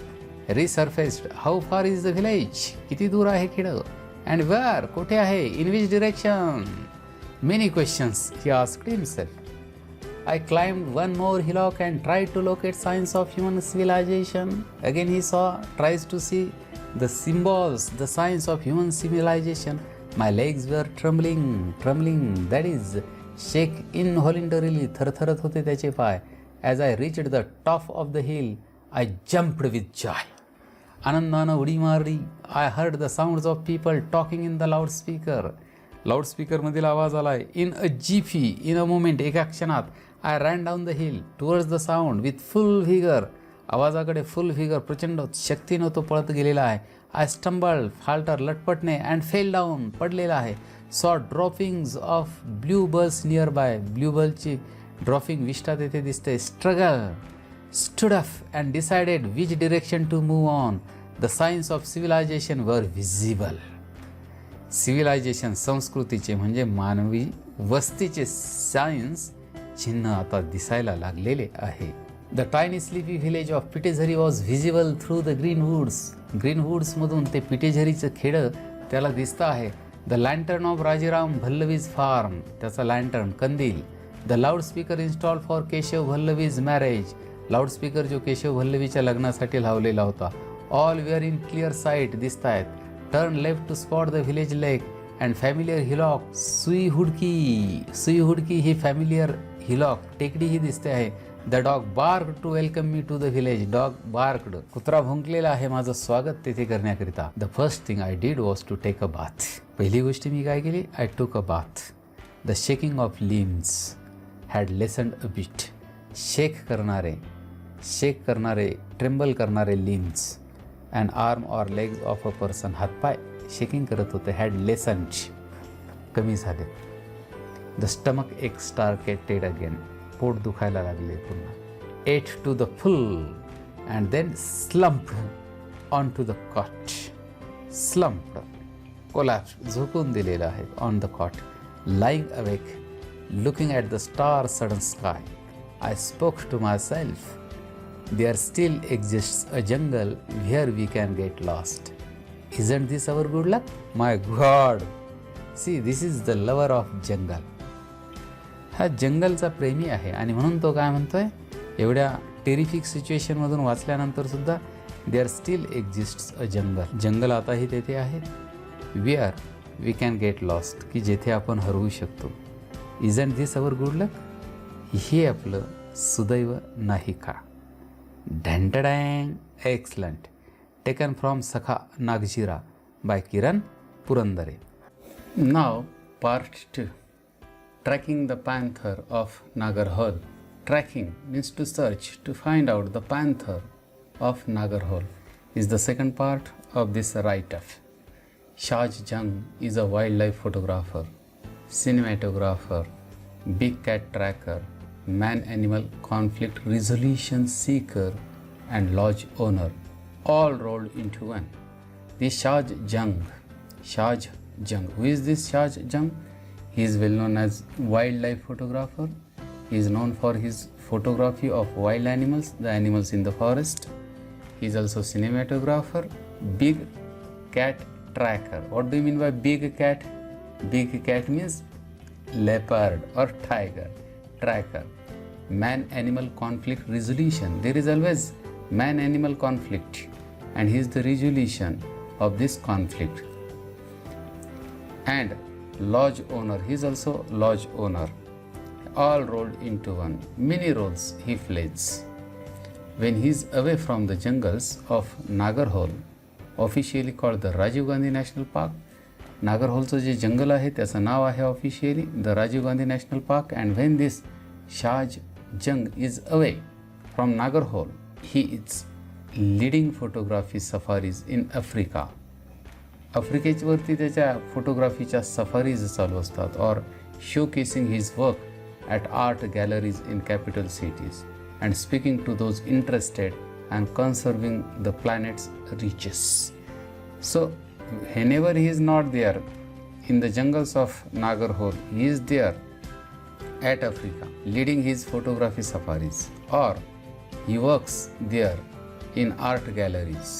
resurfaced. How far is the village? किती दूर आहे खेडं? And wear, कुठे आहे? In which direction? Many questions he asked himself. I climbed one more hillock and tried to locate signs of human civilization. Again he tries to see the symbols, the signs of human civilization. My legs were trembling, that is, shake involuntarily, थरथरत होते त्याचे पाय. As I reached the top of the hill, I jumped with joy. आनंदानं उडी मारली. I heard the sounds of people talking in the loudspeaker. लाऊडस्पीकरमधील आवाज आलाय. In a jiffy, in a moment, एका क्षणात. I ran down the hill towards the sound with full vigour. आवाजाकडे full vigour, प्रचंड शक्तीनं तो पळत गेलेला आहे. आय स्टंबल्ड, फाल्टर, लटपटणे, अँड फेल डाऊन, पडलेला आहे. Saw droppings of blue bulls nearby. Blue बल्सची ड्रॉपिंग विष्ठा तेथे दिसते. Struggle, stood up and decided which direction to move on. The signs of civilisation were visible. Civilisation, संस्कृतीचे म्हणजे मानवी वस्तीचे सायन्स चिन्ह आता दिसायला लागलेले आहे. The tiny sleepy village of Pitezari was visible through the green woods. Green वूड्समधून ते पिटेझरीचं खेडं त्याला दिसतं आहे. The lantern of Rajeram Bhallavi's farm, त्याचा लँटर्न, कंदील. The loudspeaker install for Keshav Bhallavi's marriage. Loudspeaker जो केशव भल्लवीच्या लग्नासाठी लावलेला होता. All were in clear sight दिसत आहेत. Turn left to spot the village lake and familiar hillock. Sui Hudki ही फॅमिलियर हिलॉक, टेकडी ही दिसते आहे. The dog barked to welcome me to the village. Dog barked, कुत्रा भुंकलेला आहे माझं स्वागत तेथे करण्याकरिता. The first thing I did was to take a bath. पहिली गोष्ट मी काय केली? I took a bath. The shaking of limbs had lessened a bit. Shake करणारे, ट्रेम्बल करणारे limbs and arm or legs of a person, हातपाय shaking करत होते, हॅड लेसन्ड, कमी झाले. द स्टमक एक स्टार्केटेड अगेन, पोट दुखायला लागले पुन्हा. Ate to the full and then slump, on to the cot, slumped, collapse, झोपून दिलेला आहे on the cot, lying awake, looking at the star studded sky. I spoke to myself, there still exists a jungle where we can get lost. Isn't this our good luck? My God! See, this is the lover of jungle. हा जंगलचा प्रेमी आहे आणि म्हणून तो काय म्हणतोय, एवढ्या terrific सिच्युएशनमधून वाचल्यानंतर सुद्धा देअर स्टील एक्झिस्ट्स अ जंगल. जंगल आताही तेथे आहे, where we can get lost, की जेथे आपण हरवू शकतो. Isn't this our good luck? हे आपलं सुदैव नाही का? Dang, excellent. Taken from Sakha Nagzira by Kiran Purandare. Now, part 2. Tracking the panther of Nagarhole. Tracking means to search, to find out the panther of Nagarhole is the second part of this write-up. Shaj Jung is a wildlife photographer, cinematographer, big cat tracker, man-animal conflict resolution seeker and lodge owner, all rolled into one. This Shaj Jung. Who is this Shaj Jung? He is well known as wildlife photographer. He is known for his photography of wild animals, the animals in the forest. He is also cinematographer, big cat tracker. What do you mean by big cat? Big cat means leopard or tiger. Tracker, man-animal conflict resolution. There is always man-animal conflict, and he is the resolution of this conflict. And lodge owner, he is also lodge owner. All rolled into one. Many roles he plays. When he is away from the jungles of Nagarhole, officially called the Rajiv Gandhi National Park. नागरहोलचं जे जंगल आहे त्याचं नाव आहे officially the Rajiv Gandhi National Park. And when this Shaaz Jung is away from Nagarhole, he is leading photography safaris in Africa. आफ्रिकेवरती त्याच्या फोटोग्राफीच्या safaris चालू असतात. और showcasing his work at art galleries in capital cities and speaking to those interested and conserving the planet's riches. So whenever he is not there in the jungles of Nagarhole, he is there at Africa leading his photography safaris, or he works there in art galleries.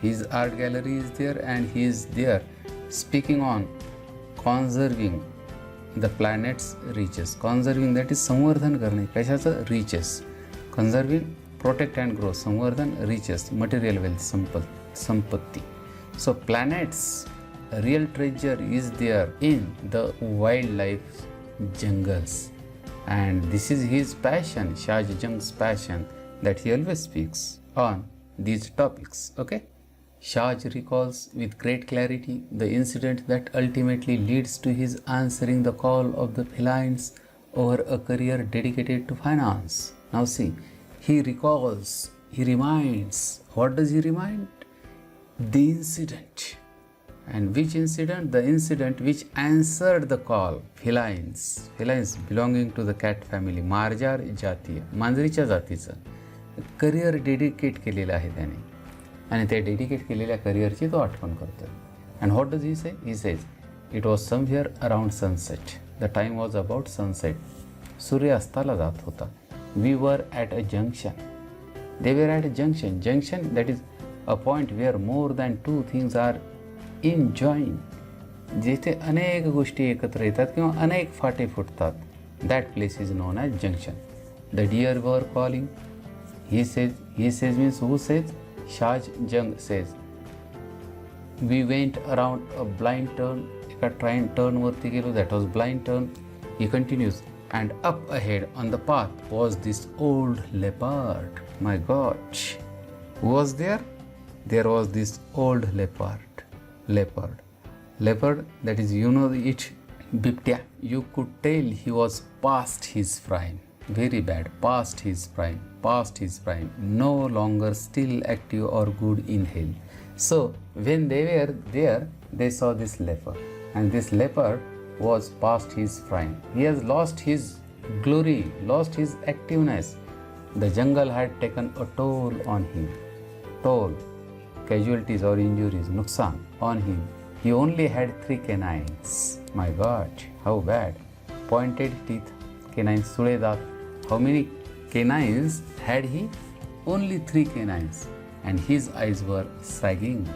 His art gallery is there and he is there speaking on conserving the planet's riches. Conserving, that is संवर्धन करणे कशाचं? riches. Conserving, protect and grow. संवर्धन, riches, material wealth, संपत्ती. So planet's real treasure is there in the wildlife jungles, and this is his passion, Shaj Jung's passion, that he always speaks on these topics. Okay, Shaj recalls with great clarity the incident that ultimately leads to his answering the call of the felines over a career dedicated to finance. Now see, he recalls, he reminds. What does he remind? The incident. And which incident? The incident which answered the call. Felines belonging to the cat family, मार्जार जातीय, मांजरीच्या जातीचं career dedicate केलेलं आहे त्याने, आणि त्या dedicate केलेल्या करिअरची तो आठवण करतो. And what does he say? He says it was somewhere around sunset. The time was about sunset. सूर्य अस्ताला जात होता. We were at a junction. They were at a junction. Junction, that is a point where more than two things are in join. जेथे अनेक गोष्टी एकत्र येतात किंवा अनेक फाटे फुटतात. That place is known as junction. The deer were calling. He says means who says? Shaj Jung says. We went around a blind turn. एका turn वरती गेलो. That was blind turn. He continues. And up ahead on the path was this old leopard. My God. Who was there? There was this old leopard, that is, you know it, Biptia. You could tell he was past his prime, very bad, past his prime, no longer still active or good in health. So when they were there, they saw this leopard, and this leopard was past his prime. He has lost his glory, lost his activeness. The jungle had taken a toll on him. Toll. casualties or injuries, nuksan, on him. He only had 3 canines. My God, how bad. Pointed teeth, canines, suledat. How many canines had he? Only 3 canines. And his eyes were sagging.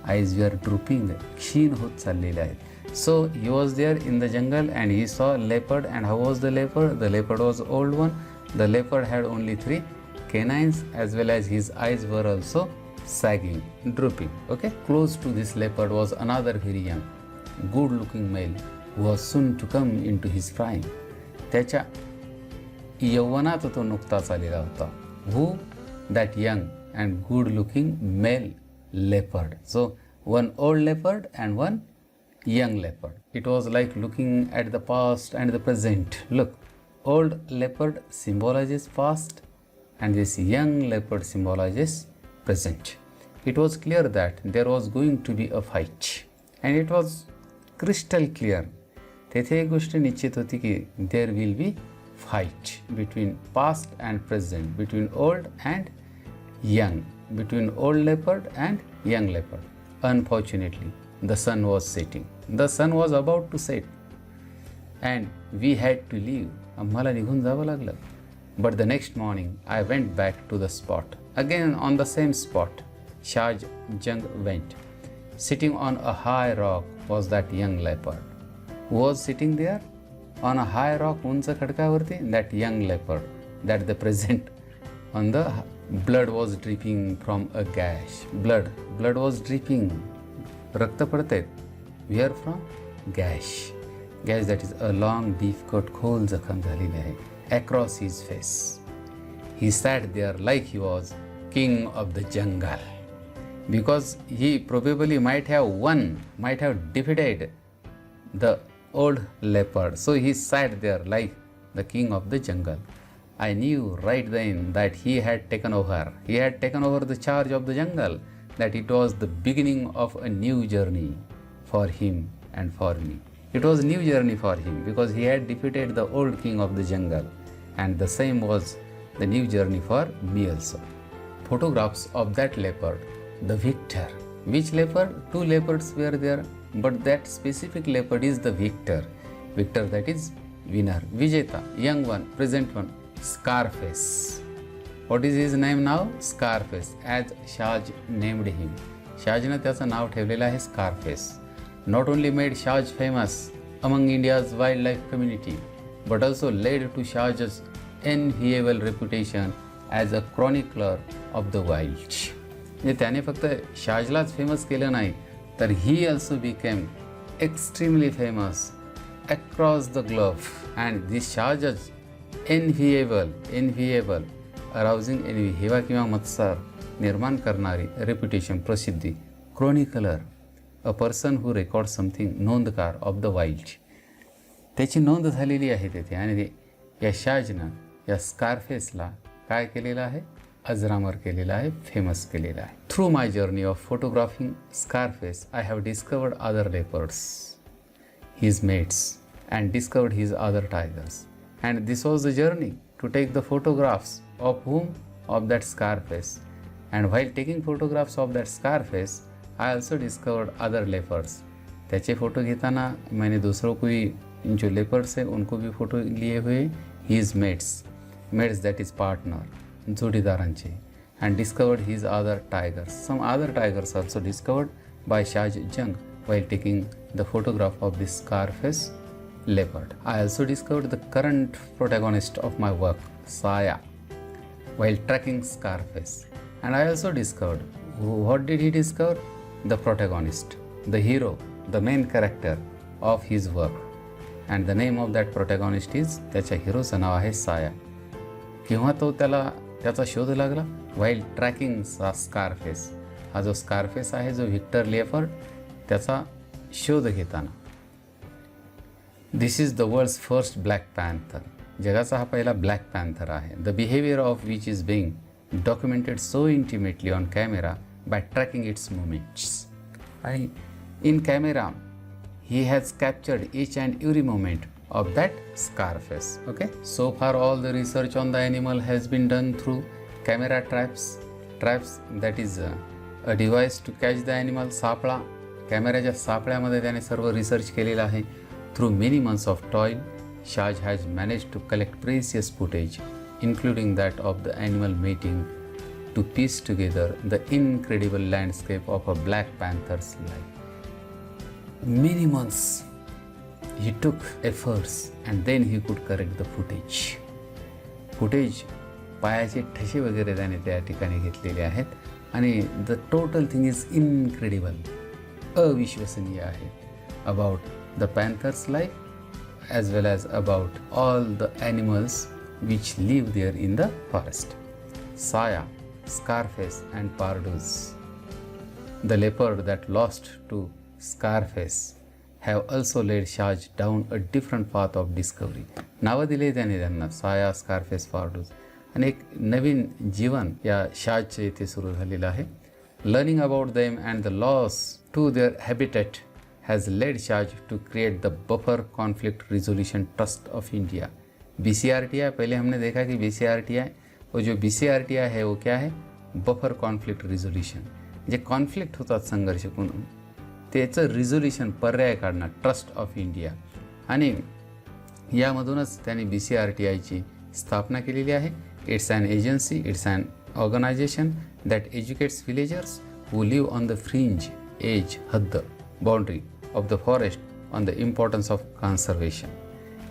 Eyes were drooping. क्षीण होत चाललेले आहेत. So he was there in the jungle and he saw leopard. And how was the leopard? The leopard was old one. The leopard had only 3 canines, as well as his eyes were also sagging, drooping. Okay. Close to this leopard was another very young, good-looking male who was soon to come into his prime. त्याच्या यौवनात तो नुकताच आलेला होता. Who? That young and good-looking male leopard. So one old leopard and one young leopard. It was like looking at the past and the present. Look, old leopard symbolizes past and this young leopard symbolizes present. It was clear that there was going to be a fight and it was crystal clear. तेथे एक गोष्ट निश्चित होती की there will be fight between past and present, between old and young, between old leopard and young leopard. Unfortunately, the sun was setting. The sun was about to set and we had to leave. आम्हाला निघून जावं लागलं. But the next morning, I went back to the spot. Again on the same spot, Shah Jung went. Sitting on a high rock was that young leopard. Who was sitting there? On a high rock, उंच खडकावरती, that young leopard, that the present. On the blood was dripping from a gash. Blood was dripping. रक्त पडते. Where from? Gash. Gash, that is a long deep cut खोल जखम झालेली आहे. Across his face. He sat there like he was king of the jungle. Because he probably might have won, might have defeated the old leopard. So he sat there like the king of the jungle. I knew right then that he had taken over. He had taken over the charge of the jungle. That it was the beginning of a new journey for him and for me. It was a new journey for him because he had defeated the old king of the jungle. And the same was the new journey for me also. Photographs of that leopard, the victor. Which leopard? 2 leopards were there, but that specific leopard is the victor. Victor, that is winner. Vijeta, young one, present one, Scarface. What is his name now? Scarface, as Shaj named him. Shajनं त्याचं नाव ठेवलेलं आहे Scarface. Not only made Shaj famous among India's wildlife community, but also led to Shah's enviable reputation as a chronicler of the wild. म्हणजे त्याने फक्त शाहजलाच famous केलं नाही, तर he also became extremely famous across the globe. And this Shah's enviable, arousing envy, हेवा किंवा मत्सर निर्माण करणारी रेप्युटेशन, प्रसिद्धी, chronicler, a person who records something, नोंदकार of the wild. त्याची नोंद झालेली आहे तेथे. आणि या शाहजनं या स्कारफेसला काय केलेलं आहे? अजरामर केलेला आहे, फेमस केलेला आहे. Through my journey of photographing Scarface, I have discovered other leopards, his mates, and discovered his other tigers. And this was the journey to take the photographs of whom? Of that Scarface. And while taking photographs of that Scarface, I also discovered other leopards. त्याचे photo घेताना मैंने दूसरों कोई जो leopards है उनको भी photo लिए हुए, his mates that is partner, जोडीदारांचे. And discovered his other tigers. Some other tigers also discovered by Shah Jung while taking the photograph of this Scarface leopard. I also discovered the current protagonist of my work, Saya, while tracking Scarface. And I also discovered, what did he discover? The protagonist, the hero, the main character of his work. And the name of that protagonist is, त्याच्या हिरोचं नाव आहे साया. केव्हा तो त्याचा शोध लागला? While tracking Scarface. हा जो स्कारफेस आहे, जो व्हिक्टर लेपर्ड, त्याचा शोध घेताना. This is the world's first black panther. जगाचा हा पहिला ब्लॅक पॅन्थर आहे. The behaviour of which is being documented so intimately on camera by tracking its movements. आणि in camera he has captured each and every moment of that Scarface. Okay, so far all the research on the animal has been done through camera traps, that is a device to catch the animal. सापळा, कॅमेऱ्याच्या सापळ्यामध्ये त्याने सर्व research केलेला आहे. Through many months of toil, Shaaz has manage to collect precious footage including that of the animal mating to piece together the incredible landscape of a black panther's life. Many months he took efforts and then he could correct the footage. पायाचे ठसे वगैरे त्याने त्या ठिकाणी घेतलेले आहेत आणि the total thing is incredible, अविश्वसनीय आहे. About the Panthers life as well as about all the animals which live there in the forest. Saya, Scarface and Pardus. The leopard that lost to Scarface have also led Shaj down a different path of discovery. नावं दिले त्याने त्यांना, साया, Scarface, पार्डूस, आणि एक नवीन जीवन या शाजच्या इथे सुरू झालेलं आहे. Learning about them and the loss to their habitat has led Shaaz to create the buffer conflict resolution trust of India. BCRTI, पहले हमने देखा कि BCRTI, और जो BCRTI है वो क्या है, बफर कॉन्फ्लिक्ट रिझोल्युशन. जे कॉन्फ्लिक्ट होतात संघर्ष करून त्याचं रिझोल्युशन, पर्याय काढणं, ट्रस्ट ऑफ इंडिया. आणि यामधूनच त्यांनी BCRTIची स्थापना केलेली आहे. It's an agency, it's an organisation that educates villagers who live on the fringe, edge, हद्द, boundary of the forest on the importance of conservation.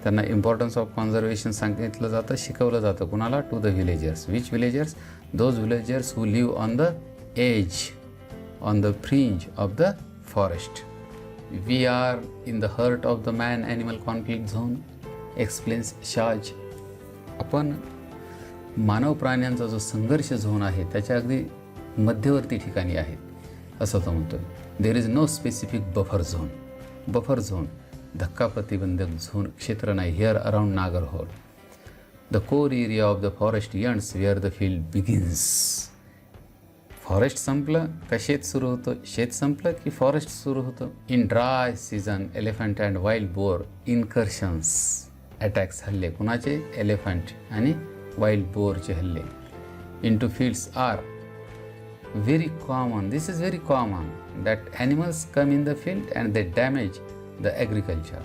त्यांना इम्पॉर्टन्स ऑफ कॉन्झर्वेशन सांगितलं जातं, शिकवलं जातं. कुणाला? To the villagers. Which villagers? Those villagers who live on the edge, on the fringe of the forest. We are in the heart of the man animal conflict zone, explains Shaaz. आपण मानव प्राण्यांचा जो संघर्ष zone आहे त्याच्या अगदी मध्यवर्ती ठिकाणी आहेत असं तो म्हणतो. There is no specific buffer zone. Buffer zone धक्का प्रतिबंधक झोन क्षेत्र नाही. Here around Nagarhole the core area of the forest ends where the field begins. Forest संपलं का शेत सुरू होतं, शेत संपलं की फॉरेस्ट सुरू होतं. In dry season elephant and wild boar incursions, attacks, हल्ले. कुणाचे? एलिफंट आणि वाईल्ड बोरचे हल्ले. Into fields are very common. This is very common that animals come in the field and they damage the agriculture.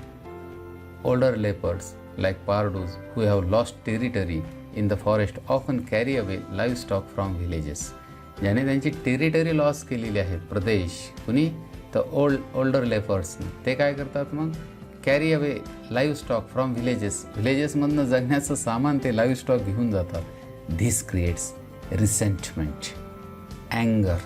Older leopards like pardus who have lost territory in the forest often carry away livestock from villages. ज्याने त्यांची territory loss केलेली आहे, प्रदेश. कुणी? तर older लेपर्ड्सने. ते काय करतात मग? Carry away livestock from villages. विलेजेसमधनं जगण्याचं सामान ते लाईव्हस्टॉक घेऊन जातात. धिस क्रिएट्स रिसेंटमेंट, अँगर,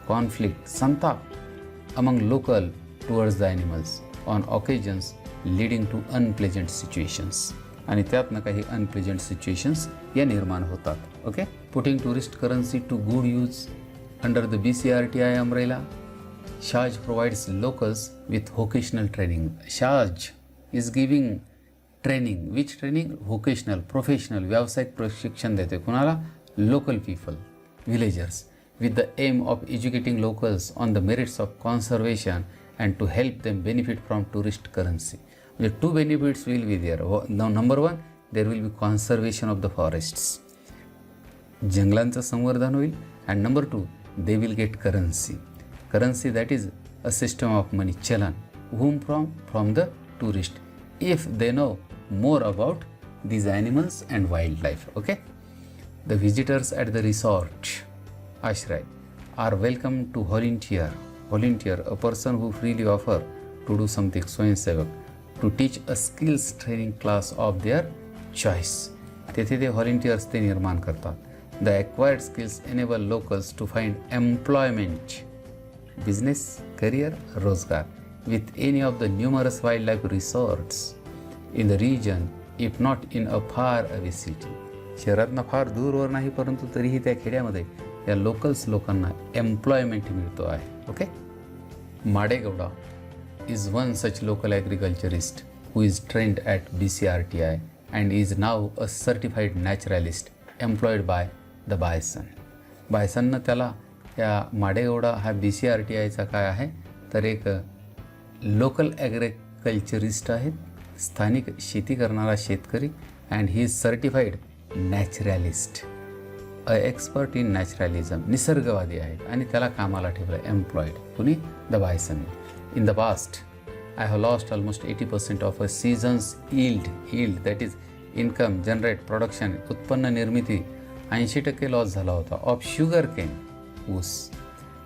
कॉन्फ्लिक्ट, संताप among local towards the animals on occasions leading to unpleasant situations. आणि त्यातनं काही अनप्लेजंट सिच्युएशन्स या निर्माण होतात. Okay. Putting tourist currency to good use under the BCRTI umbrella, Shaj provides locals with vocational training. Shaj is giving training. Which training? Vocational, professional, व्यावसायिक प्रशिक्षण देते. कुणाला? Local people, villagers, with the aim of educating locals on the merits of conservation and to help them benefit from tourist currency. The two benefits will be there. Now, number one, there will be conservation of the forests. जंगलांचं संवर्धन होईल. And number two, they will get currency. Currency, that is a system of money, chalan. Whom from? From the tourist. If they know more about these animals and wildlife. Okay. The visitors at the resort, ashray, are welcome to volunteer. Volunteer, a person who freely offer to do something, स्वयंसेवक, to teach a skills training class of their choice. तेथे ते volunteers ते निर्माण करतात. The acquired skills enable locals to find employment, business, career, रोजगार with any of the numerous wildlife resorts in the region, if not in a far away city. शहरातनं फार दूरवर नाही, परंतु तरीही त्या खेड्यामध्ये या लोकल्स लोकांना एम्प्लॉयमेंट मिळतो आहे. Okay. Madegowda is one such local agriculturist who is trained at BCRTI and is now a certified naturalist employed by the Bison. बायसननं त्याला या माडेगौडा हा BCRTIचा काय आहे तर एक लोकल ॲग्रिकल्चरिस्ट आहेत, स्थानिक शेती करणारा शेतकरी, and he is certified naturalist. A expert in naturalism, निसर्गवादी आहेत आणि त्याला कामाला ठेवलं एम्प्लॉईड. कुणी? The bison. In the past I have lost almost 80% of a seasons yield that is income generate production, उत्पन्न निर्मिती 80% लॉस झाला होता. ऑफ शुगर केन, ऊस,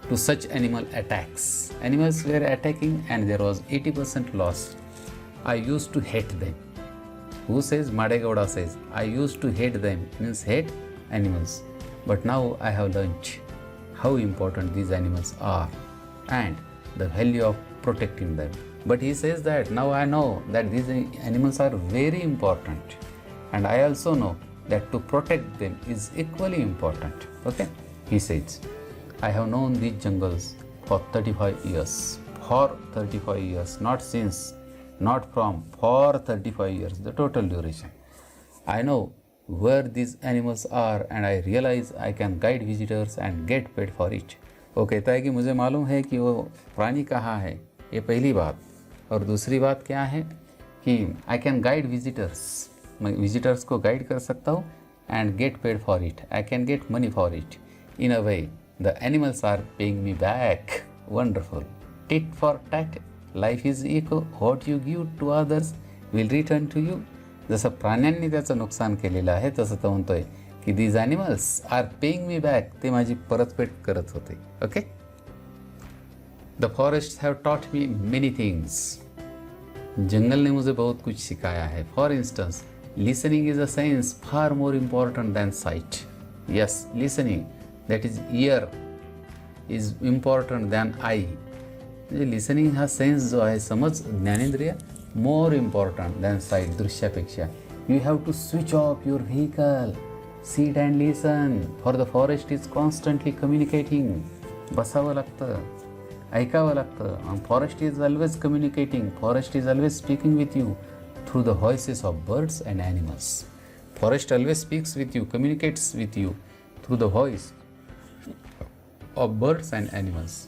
to such animal attacks. Animals were attacking and there was 80% loss. I use to hate them. Who says? Madegowda says, I used to hate them, means hate animals. But now I have learned how important these animals are and the value of protecting them. But he says that now I know that these animals are very important. And I also know that to protect them is equally important. Okay? He says, I have known these jungles for 35 years. For 35 years, not since. Not from, for 35 years, the total duration. I know where these animals are and I realize I can guide visitors and get paid for it. वो कहता है कि मुझे मालूम है कि वो प्राणी कहाँ है, ये पहली बात. और दूसरी बात क्या है कि I can guide visitors, मैं विजिटर्स को गाइड कर सकता हूँ and get paid for it. I can get money for it. In a way, the animals are paying me back. Wonderful. Tit for tat. Life is echo, what you give to others will return to you. जसं प्राण्यांनी त्याचं नुकसान केलेलं आहे तसं तो म्हणतोय की these animals are paying me back, ते माझी परतफेड करत होते. Okay. The forest have taught me many things. जंगल ने मुझे बहुत कुछ सिखाया है. For instance, listening is a sense far more important than sight. Yes, listening that is ear is important than eye. म्हणजे लिसनिंग हा सेन्स जो आहे, समज, ज्ञानेंद्रिय, मोर इम्पॉर्टंट दॅन साईट, दृश्यापेक्षा. You have to switch off your vehicle, sit and listen. For the forest is constantly communicating. बसावं लागतं, ऐकावं लागतं. Forest is always communicating. Forest is always speaking with you through the voices of birds and animals. Forest always speaks with you, communicates with you through the voice of birds and animals.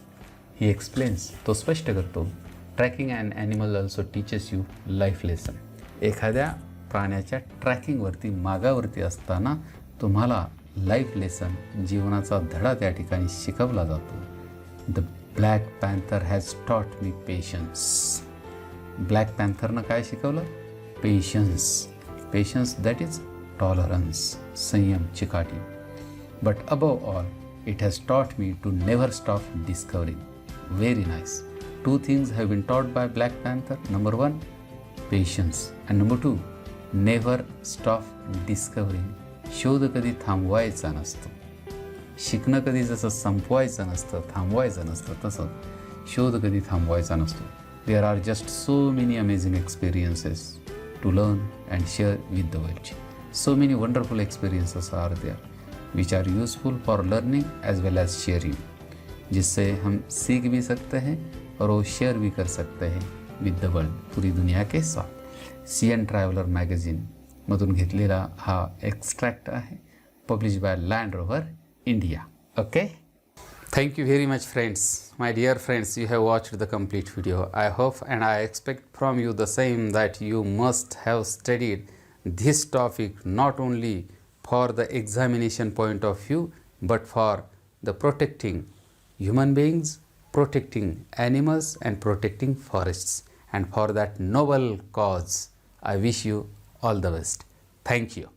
He explains, तो स्पष्ट करतो. Tracking and animal also teaches you life lesson. एखाद्या प्राण्याच्या ट्रॅकिंगवरती, मागावरती असताना तुम्हाला life lesson, जीवनाचा धडा त्या ठिकाणी शिकवला जातो. The black panther has taught me patience. Black पॅन्थरनं काय शिकवलं? Patience. Patience that is tolerance, संयम, चिकाटी. But above all it has taught me to never stop discovering. Very nice. 2 things have been taught by Black Panther. Number 1, patience. And number 2, never stop discovering. शोध कधी थांबवायचा नसतो. शिकणं कधी जसं संपवायचं नसतं, थांबवायचं नसतं, तसं शोध कधी थांबवायचा नसतो. There are just so many amazing experiences to learn and share with the world. So many wonderful experiences are there which are useful for learning as well as sharing. जिससे हम सीख भी सकते हैं और वो शेयर भी कर सकते हैं विद द वर्ल्ड, पूरी दुनिया के साथ. CN ट्रॅव्हलर मॅगझिन मधून घेतलेला हा एक्स्ट्रॅक्ट आहे, publish by Land Rover India. Okay. Thank you very much, friends. My dear friends, you have watched the complete video. I hope and I expect from you the same, that you must have studied this topic not only for the examination point of view, but for the protecting human beings, protecting animals and protecting forests. And for that noble cause, I wish you all the best. Thank you.